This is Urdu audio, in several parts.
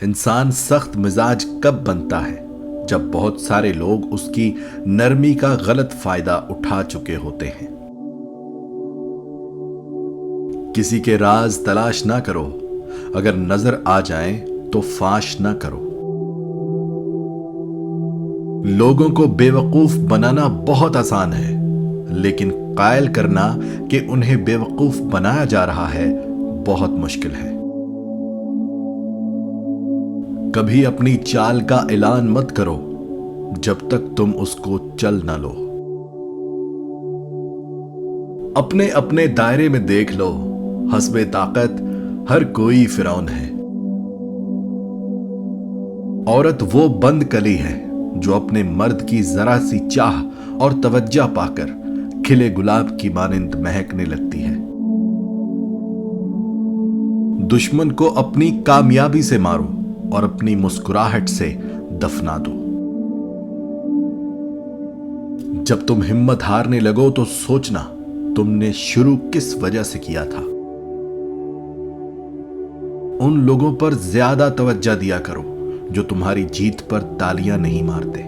انسان سخت مزاج کب بنتا ہے؟ جب بہت سارے لوگ اس کی نرمی کا غلط فائدہ اٹھا چکے ہوتے ہیں۔ کسی کے راز تلاش نہ کرو، اگر نظر آ جائیں تو فاش نہ کرو۔ لوگوں کو بے وقوف بنانا بہت آسان ہے، لیکن قائل کرنا کہ انہیں بے وقوف بنایا جا رہا ہے بہت مشکل ہے۔ کبھی اپنی چال کا اعلان مت کرو جب تک تم اس کو چل نہ لو۔ اپنے اپنے دائرے میں دیکھ لو، حسب طاقت ہر کوئی فرعون ہے۔ عورت وہ بند کلی ہے جو اپنے مرد کی ذرا سی چاہ اور توجہ پا کر کھلے گلاب کی مانند مہکنے لگتی ہے۔ دشمن کو اپنی کامیابی سے مارو اور اپنی مسکراہٹ سے دفنا دو۔ جب تم ہمت ہارنے لگو تو سوچنا تم نے شروع کس وجہ سے کیا تھا۔ ان لوگوں پر زیادہ توجہ دیا کرو جو تمہاری جیت پر تالیاں نہیں مارتے۔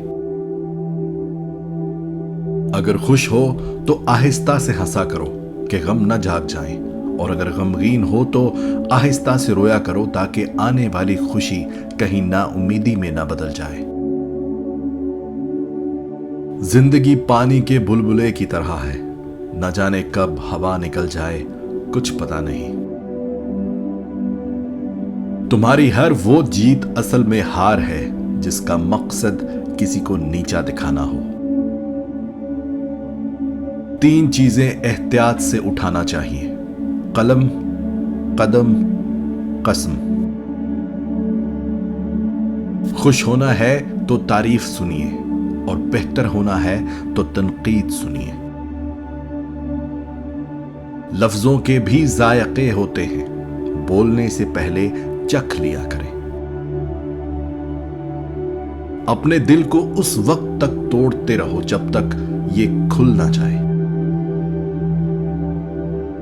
اگر خوش ہو تو آہستہ سے ہنسا کرو کہ غم نہ جھاگ جائیں، اور اگر غمگین ہو تو آہستہ سے رویا کرو تاکہ آنے والی خوشی کہیں نا امیدی میں نہ بدل جائے۔ زندگی پانی کے بلبلے کی طرح ہے، نہ جانے کب ہوا نکل جائے کچھ پتہ نہیں۔ تمہاری ہر وہ جیت اصل میں ہار ہے جس کا مقصد کسی کو نیچا دکھانا ہو۔ 3 چیزیں احتیاط سے اٹھانا چاہیے: قلم، قدم، قسم۔ خوش ہونا ہے تو تعریف سنیے، اور بہتر ہونا ہے تو تنقید سنیے۔ لفظوں کے بھی ذائقے ہوتے ہیں، بولنے سے پہلے چکھ لیا کریں۔ اپنے دل کو اس وقت تک توڑتے رہو جب تک یہ کھل نہ جائے۔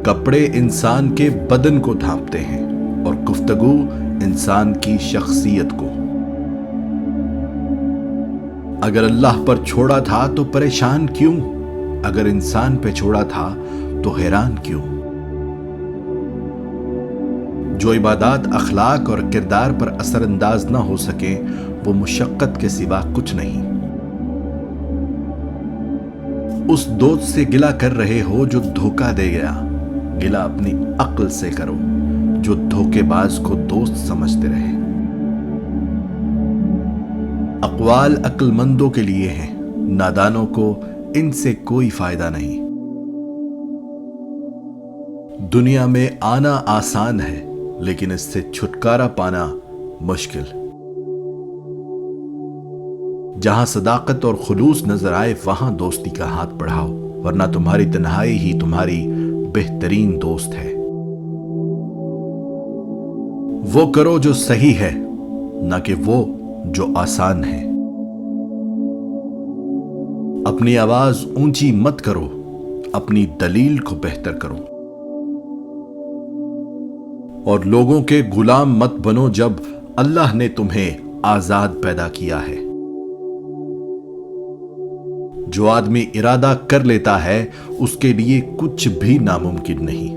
کپڑے انسان کے بدن کو ڈھانپتے ہیں اور گفتگو انسان کی شخصیت کو۔ اگر اللہ پر چھوڑا تھا تو پریشان کیوں؟ اگر انسان پہ چھوڑا تھا تو حیران کیوں؟ جو عبادات اخلاق اور کردار پر اثر انداز نہ ہو سکے وہ مشقت کے سوا کچھ نہیں۔ اس دوست سے گلہ کر رہے ہو جو دھوکہ دے گیا، گلہ اپنی عقل سے کرو جو دھوکے باز کو دوست سمجھتے رہے۔ اقوال عقل مندوں کے لیے ہیں، نادانوں کو ان سے کوئی فائدہ نہیں۔ دنیا میں آنا آسان ہے لیکن اس سے چھٹکارا پانا مشکل۔ جہاں صداقت اور خلوص نظر آئے وہاں دوستی کا ہاتھ بڑھاؤ، ورنہ تمہاری تنہائی ہی تمہاری بہترین دوست ہے۔ وہ کرو جو صحیح ہے، نہ کہ وہ جو آسان ہے۔ اپنی آواز اونچی مت کرو، اپنی دلیل کو بہتر کرو۔ اور لوگوں کے غلام مت بنو جب اللہ نے تمہیں آزاد پیدا کیا ہے۔ جو آدمی ارادہ کر لیتا ہے اس کے لیے کچھ بھی ناممکن نہیں۔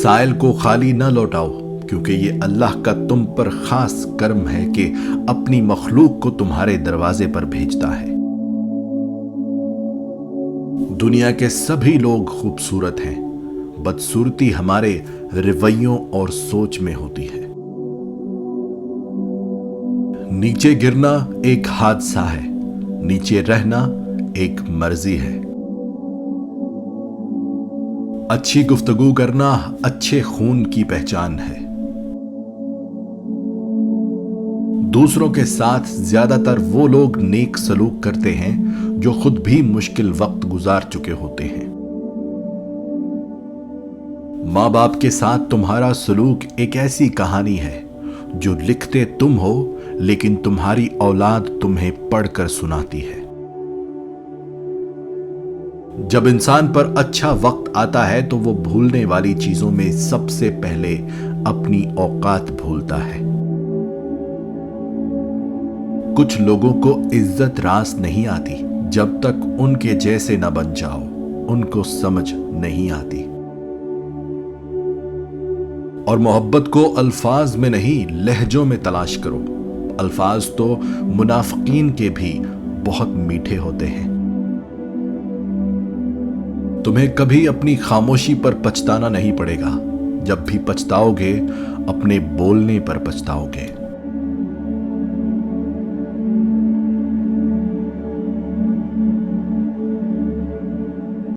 سائل کو خالی نہ لوٹاؤ، کیونکہ یہ اللہ کا تم پر خاص کرم ہے کہ اپنی مخلوق کو تمہارے دروازے پر بھیجتا ہے۔ دنیا کے سبھی لوگ خوبصورت ہیں، بدصورتی ہمارے رویوں اور سوچ میں ہوتی ہے۔ نیچے گرنا ایک حادثہ ہے، نیچے رہنا ایک مرضی ہے۔ اچھی گفتگو کرنا اچھے خون کی پہچان ہے۔ دوسروں کے ساتھ زیادہ تر وہ لوگ نیک سلوک کرتے ہیں جو خود بھی مشکل وقت گزار چکے ہوتے ہیں۔ ماں باپ کے ساتھ تمہارا سلوک ایک ایسی کہانی ہے جو لکھتے تم ہو لیکن تمہاری اولاد تمہیں پڑھ کر سناتی ہے۔ جب انسان پر اچھا وقت آتا ہے تو وہ بھولنے والی چیزوں میں سب سے پہلے اپنی اوقات بھولتا ہے۔ کچھ لوگوں کو عزت راس نہیں آتی جب تک ان کے جیسے نہ بن جاؤ، ان کو سمجھ نہیں آتی۔ اور محبت کو الفاظ میں نہیں لہجوں میں تلاش کرو، الفاظ تو منافقین کے بھی بہت میٹھے ہوتے ہیں۔ تمہیں کبھی اپنی خاموشی پر پچھتانا نہیں پڑے گا، جب بھی پچھتاؤ گے اپنے بولنے پر پچھتاؤ گے۔